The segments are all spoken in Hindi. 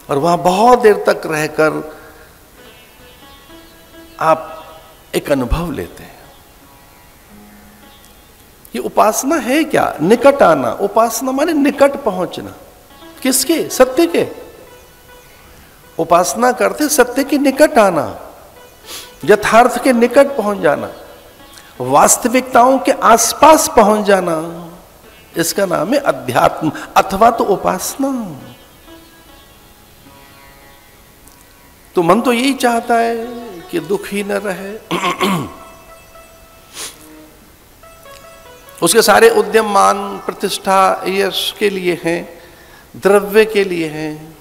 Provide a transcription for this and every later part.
और वहां बहुत देर तक रहकर आप एक अनुभव लेते हैं। ये उपासना है क्या? निकट आना। उपासना माने निकट पहुंचना। किसके? सत्य के। उपासना करते सत्य के निकट आना, यथार्थ के निकट पहुंच जाना, वास्तविकताओं के आसपास पहुंच जाना। इसका नाम है अध्यात्म अथवा तो उपासना। तो मन तो यही चाहता है कि दुख ही न रहे। उसके सारे उद्यम मान प्रतिष्ठा यश के लिए हैं, द्रव्य के लिए हैं,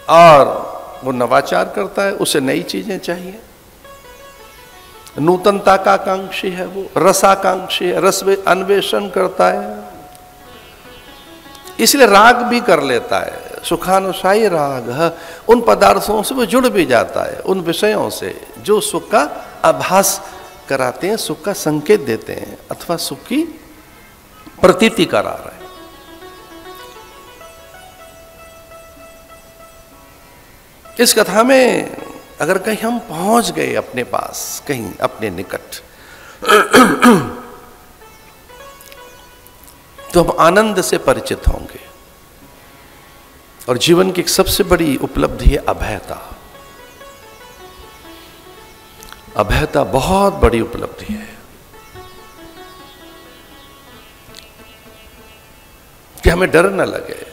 और वो नवाचार करता है, उसे नई चीजें चाहिए, नूतनता का आकांक्षी है, वो रसाकांक्षी है, रस अन्वेषण करता है। इसलिए राग भी कर लेता है, सुखानुसायी राग। उन पदार्थों से वो जुड़ भी जाता है, उन विषयों से जो सुख का आभास कराते हैं, सुख का संकेत देते हैं, अथवा सुख की प्रतीति करा रहे हैं। इस कथा में अगर कहीं हम पहुंच गए अपने पास, कहीं अपने निकट, तो हम आनंद से परिचित होंगे। और जीवन की एक सबसे बड़ी उपलब्धि है अभयता। अभयता बहुत बड़ी उपलब्धि है कि हमें डर न लगे।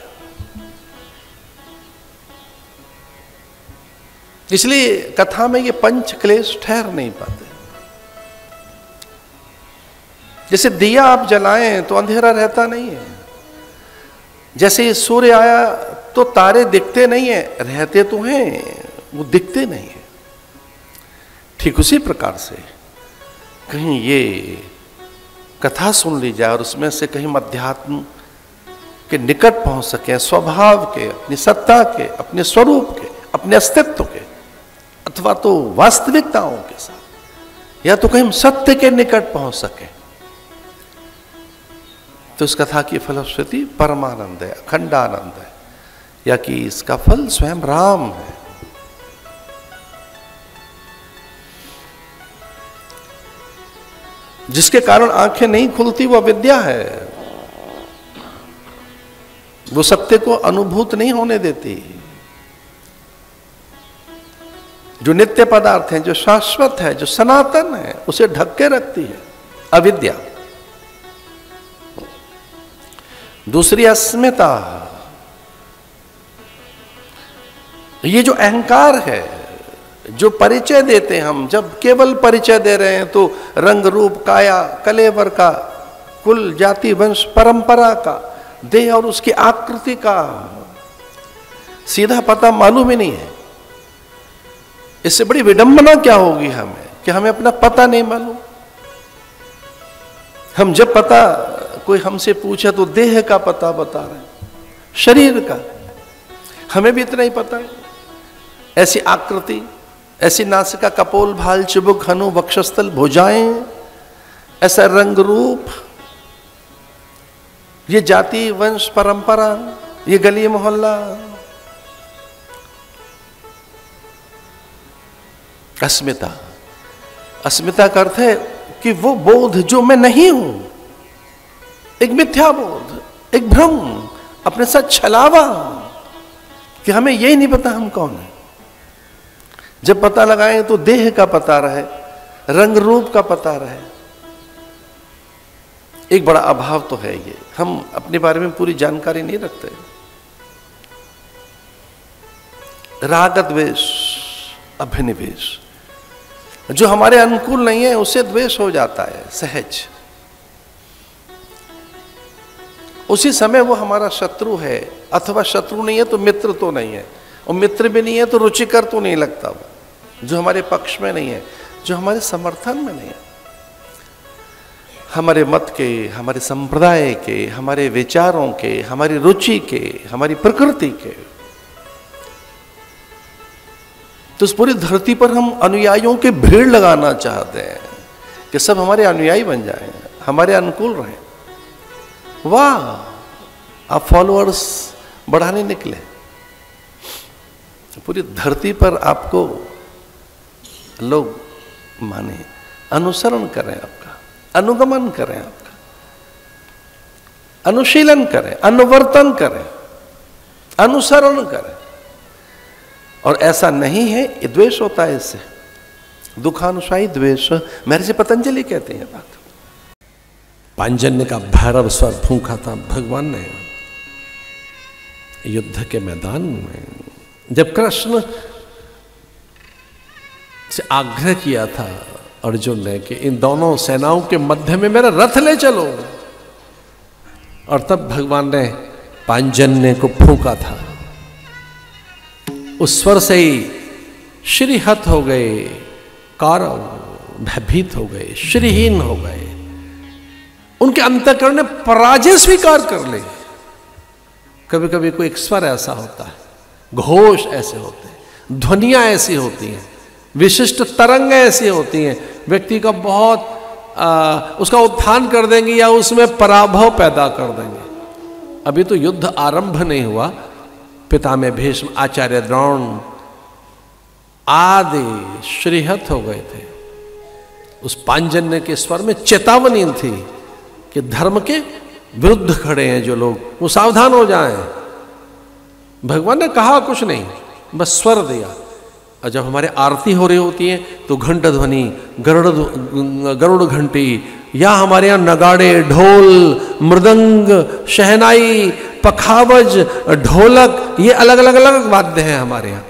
इसलिए कथा में ये पंच क्लेश ठहर नहीं पाते। जैसे दिया आप जलाएं तो अंधेरा रहता नहीं है, जैसे सूर्य आया तो तारे दिखते नहीं है, रहते तो हैं, वो दिखते नहीं है। ठीक उसी प्रकार से कहीं ये कथा सुन ली जाए और उसमें से कहीं अध्यात्म के निकट पहुंच सके, स्वभाव के, अपनी सत्ता के, अपने स्वरूप के, अपने अस्तित्व के, अथवा तो वास्तविकताओं के साथ, या तो कहीं हम सत्य के निकट पहुंच सके, तो इस कथा की फलश्रुति परमानंद है, अखंडानंद है, या कि इसका फल स्वयं राम है। जिसके कारण आंखें नहीं खुलती वो अविद्या है, वो सत्य को अनुभूत नहीं होने देती। जो नित्य पदार्थ है, जो शाश्वत है, जो सनातन है, उसे ढक के रखती है अविद्या। दूसरी अस्मिता, ये जो अहंकार है, जो परिचय देते हैं हम, जब केवल परिचय दे रहे हैं तो रंग रूप काया कलेवर का, कुल जाति वंश परंपरा का, देह और उसकी आकृति का सीधा पता मालूम ही नहीं है। इससे बड़ी विडंबना क्या होगी हमें कि हमें अपना पता नहीं मालूम। हम जब पता कोई हमसे पूछे तो देह का पता बता रहे हैं, शरीर का, हमें भी इतना ही पता है। ऐसी आकृति, ऐसी नासिका, कपोल, भाल, चिबुक, हनु, वक्षस्थल, भुजाएं, ऐसा रंग रूप, ये जाति वंश परंपरा, ये गली मोहल्ला। अस्मिता, अस्मिता का अर्थ है कि वो बोध जो मैं नहीं हूं, एक मिथ्या बोध, एक भ्रम, अपने साथ छलावा कि हमें यही नहीं पता हम कौन है। जब पता लगाएं तो देह का पता रहे, रंग रूप का पता रहे। एक बड़ा अभाव तो है ये, हम अपने बारे में पूरी जानकारी नहीं रखते। राग द्वेष अभिनिवेश, जो हमारे अनुकूल नहीं है उससे द्वेष हो जाता है सहज। उसी समय वो हमारा शत्रु है, अथवा शत्रु नहीं है तो मित्र तो नहीं है, और मित्र भी नहीं है तो रुचिकर तो नहीं लगता वो, जो हमारे पक्ष में नहीं है, जो हमारे समर्थन में नहीं है, हमारे मत के, हमारे संप्रदाय के, हमारे विचारों के, हमारी रुचि के, हमारी प्रकृति के। तो इस पूरी धरती पर हम अनुयायियों के भीड़ लगाना चाहते हैं कि सब हमारे अनुयायी बन जाएं, हमारे अनुकूल रहें। वाह, आप फॉलोअर्स बढ़ाने निकले। पूरी धरती पर आपको लोग माने, अनुसरण करें आपका, अनुगमन करें आपका, अनुशीलन करें, अनुवर्तन करें, अनुसरण करें। और ऐसा नहीं है, द्वेष होता है इससे, दुखानुसाई द्वेष। महर्षि पतंजलि कहते हैं बात। पांजन्य का भैरव स्वर फूंका था भगवान ने युद्ध के मैदान में, जब कृष्ण से आग्रह किया था अर्जुन ने कि इन दोनों सेनाओं के मध्य में मेरा रथ ले चलो, और तब भगवान ने पांजन्य को फूंका था। उस स्वर से ही श्रीहत हो गए कौरव, भयभीत हो गए, श्रीहीन हो गए। उनके अंतःकरण ने पराजय स्वीकार कर ली। कभी कभी कोई एक स्वर ऐसा होता है, घोष ऐसे होते हैं, ध्वनियां ऐसी होती हैं, विशिष्ट तरंगें ऐसी होती हैं, व्यक्ति का बहुत उसका उत्थान कर देंगे या उसमें पराभव पैदा कर देंगे। अभी तो युद्ध आरंभ नहीं हुआ, पितामह भीष्म, आचार्य द्रोण आदि श्रीहत हो गए थे। उस पांजन्य के स्वर में चेतावनी थी कि धर्म के विरुद्ध खड़े हैं जो लोग, वो सावधान हो जाएं। भगवान ने कहा कुछ नहीं, बस स्वर दिया। और जब हमारे आरती हो रही होती है तो घंट ध्वनि, गरुड़ घंटी, या हमारे यहाँ नगाड़े, ढोल, मृदंग, शहनाई, पखावज, ढोलक, ये अलग अलग अलग वाद्य हैं हमारे यहाँ।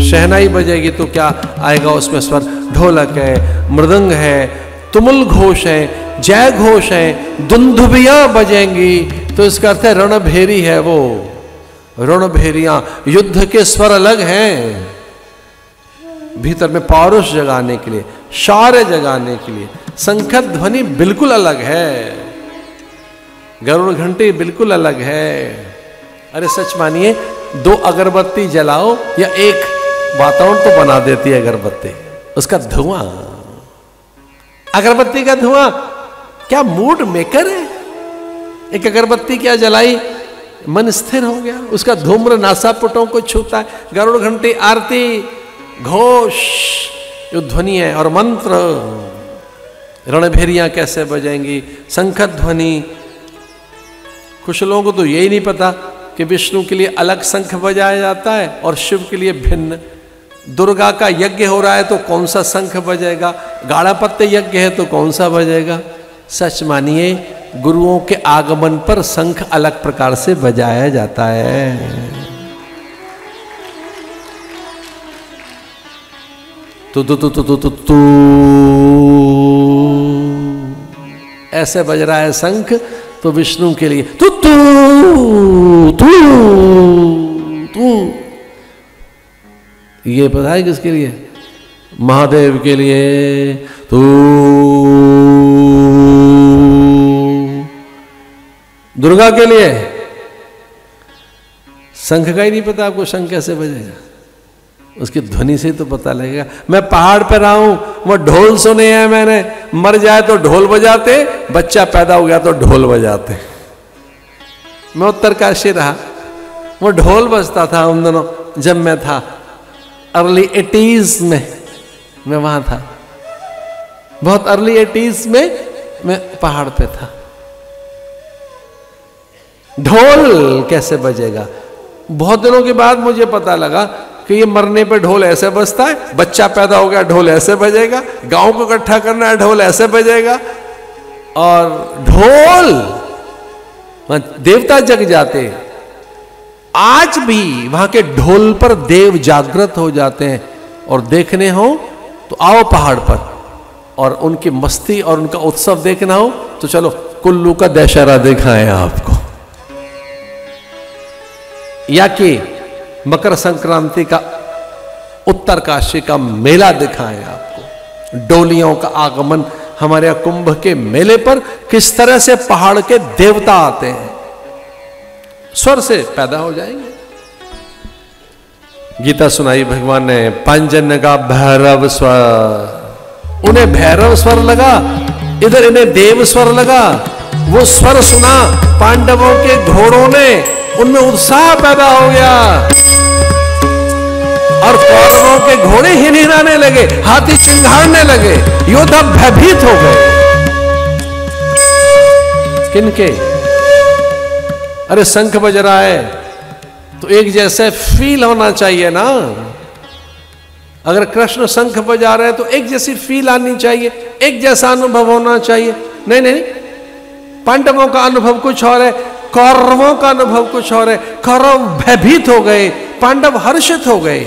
शहनाई बजेगी तो क्या आएगा उसमें स्वर, ढोलक है, मृदंग है, तुमुल घोष है, जय घोष है, दुंदुभियां बजेंगी तो इसका अर्थ है रणभेरी है वो। रणभेरियां, युद्ध के स्वर अलग हैं, भीतर में पौरुष जगाने के लिए, शौर्य जगाने के लिए। शंख ध्वनि बिल्कुल अलग है, गरुड़ घंटी बिल्कुल अलग है। अरे सच मानिए, 2 अगरबत्ती जलाओ या एक वातावरण तो बना देती है अगरबत्ती, उसका धुआं, अगरबत्ती का धुआं क्या मूड मेकर है। एक अगरबत्ती क्या जलाई, मन स्थिर हो गया, उसका धूम्र नासापुटों को छूता है। गरुड़ घंटी, आरती, घोष, जो ध्वनि है, और मंत्र, रणभेरियां कैसे बजेंगी, शंख ध्वनि। कुछ लोगों को तो यही नहीं पता कि विष्णु के लिए अलग शंख बजाया जाता है और शिव के लिए भिन्न। दुर्गा का यज्ञ हो रहा है तो कौन सा शंख बजेगा, गाड़ापत्य यज्ञ है तो कौन सा बजेगा। सच मानिए, गुरुओं के आगमन पर शंख अलग प्रकार से बजाया जाता है। तू ऐसे बज रहा है शंख तो विष्णु के लिए तू तू तू तू, ये पता है किसके लिए, महादेव के लिए तू। दुर्गा के लिए शंख का ही नहीं पता आपको, शंख कैसे बजेगा, उसकी ध्वनि से ही तो पता लगेगा। मैं पहाड़ पे रहा हूं, वो ढोल सुने हैं मैंने, मर जाए तो ढोल बजाते, बच्चा पैदा हो गया तो ढोल बजाते। मैं उत्तरकाशी रहा, वो ढोल बजता था उन दिनों जब मैं था अर्ली 80s में, मैं वहां था, बहुत अर्ली 80s में मैं पहाड़ पे था। ढोल कैसे बजेगा, बहुत दिनों के बाद मुझे पता लगा कि ये मरने पे ढोल ऐसे बजता है, बच्चा पैदा हो गया ढोल ऐसे बजेगा, गांव को इकट्ठा करना है ढोल ऐसे बजेगा। और ढोल देवता जग जाते, आज भी वहां के ढोल पर देव जागृत हो जाते हैं। और देखने हो तो आओ पहाड़ पर, और उनकी मस्ती और उनका उत्सव देखना हो तो चलो कुल्लू का दशहरा दिखाएं आपको, या कि मकर संक्रांति का उत्तरकाशी का मेला दिखाएं आपको। डोलियों का आगमन, हमारे यहाँ कुंभ के मेले पर किस तरह से पहाड़ के देवता आते हैं, स्वर से पैदा हो जाएंगे। गीता सुनाई भगवान ने, पांजन्य का भैरव स्वर, उन्हें भैरव स्वर लगा, इधर इन्हें देव स्वर लगा। वो स्वर सुना पांडवों के घोड़ों ने उनमें उत्साह पैदा हो गया और कौरवों के घोड़े हिनहिनाने लगे, हाथी चिंघाड़ने लगे, योद्धा भयभीत हो गए। किनके? अरे शंख बज रहा है तो एक जैसे फील होना चाहिए ना। अगर कृष्ण शंख बजा रहे हैं तो एक जैसी फील आनी चाहिए, एक जैसा अनुभव होना चाहिए। नहीं नहीं, पांडवों का अनुभव कुछ और है, कौरवों का अनुभव कुछ और है। कौरव भयभीत हो गए, पांडव हर्षित हो गए।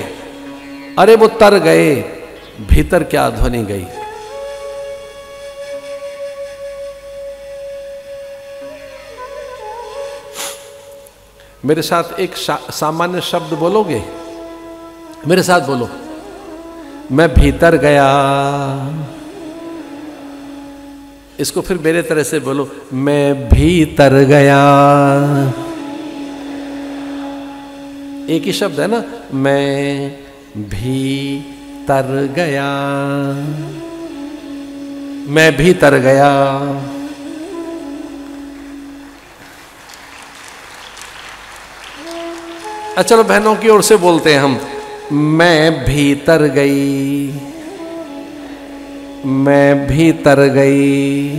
अरे वो तर गए, भीतर क्या ध्वनि गई। मेरे साथ एक सामान्य शब्द बोलोगे? मेरे साथ बोलो, मैं भीतर गया। इसको फिर मेरे तरह से बोलो, मैं भीतर गया। एक ही शब्द है ना, मैं भीतर गया, मैं भीतर गया। चलो बहनों की ओर से बोलते हैं हम, मैं भीतर गई, मैं भीतर गई।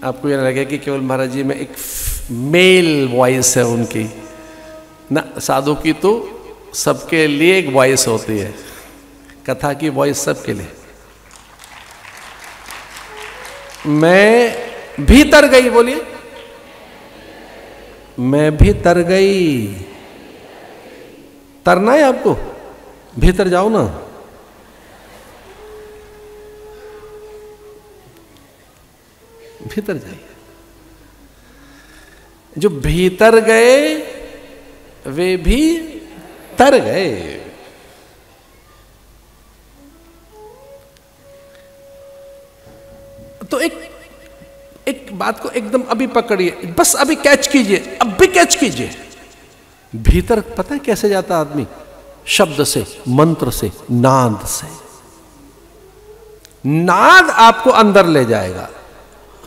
आपको ये लगे कि केवल महाराज जी में एक मेल वॉइस है उनकी ना, साधु की तो सबके लिए एक वॉइस होती है, कथा की वॉइस सबके लिए। मैं भीतर गई, बोलिए, मैं भीतर गई। तरना है आपको, भीतर जाओ ना। भीतर जाइए। जो भीतर गए वे भी तर गए। तो एक बात को एकदम अभी पकड़िए, बस अभी कैच कीजिए, अब भी कैच कीजिए। भीतर पता है कैसे जाता आदमी? शब्द से, मंत्र से, नाद से। नाद आपको अंदर ले जाएगा।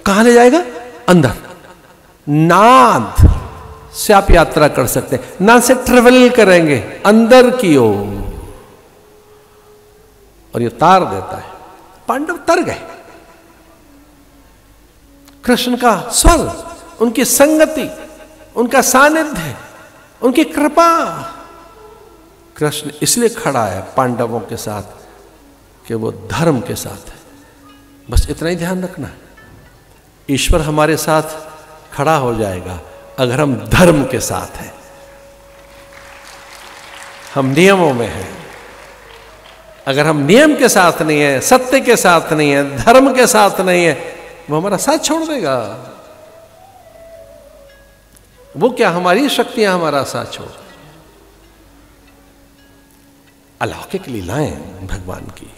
कहां ले जाएगा? अंदर। नाद से आप यात्रा कर सकते हैं, नाद से ट्रेवल करेंगे अंदर की ओर, और ये तार देता है। पांडव तर गए। कृष्ण का स्वर, उनकी संगति, उनका सानिध्य, उनकी कृपा। कृष्ण इसलिए खड़ा है पांडवों के साथ कि वो धर्म के साथ है। बस इतना ही ध्यान रखना है। ईश्वर हमारे साथ खड़ा हो जाएगा अगर हम धर्म के साथ हैं, हम नियमों में हैं। अगर हम नियम के साथ नहीं है, सत्य के साथ नहीं है, धर्म के साथ नहीं है, वो हमारा साथ छोड़ देगा। वो क्या, हमारी शक्तियां हमारा साथ छोड़। अलौकिक लीलाएं भगवान की।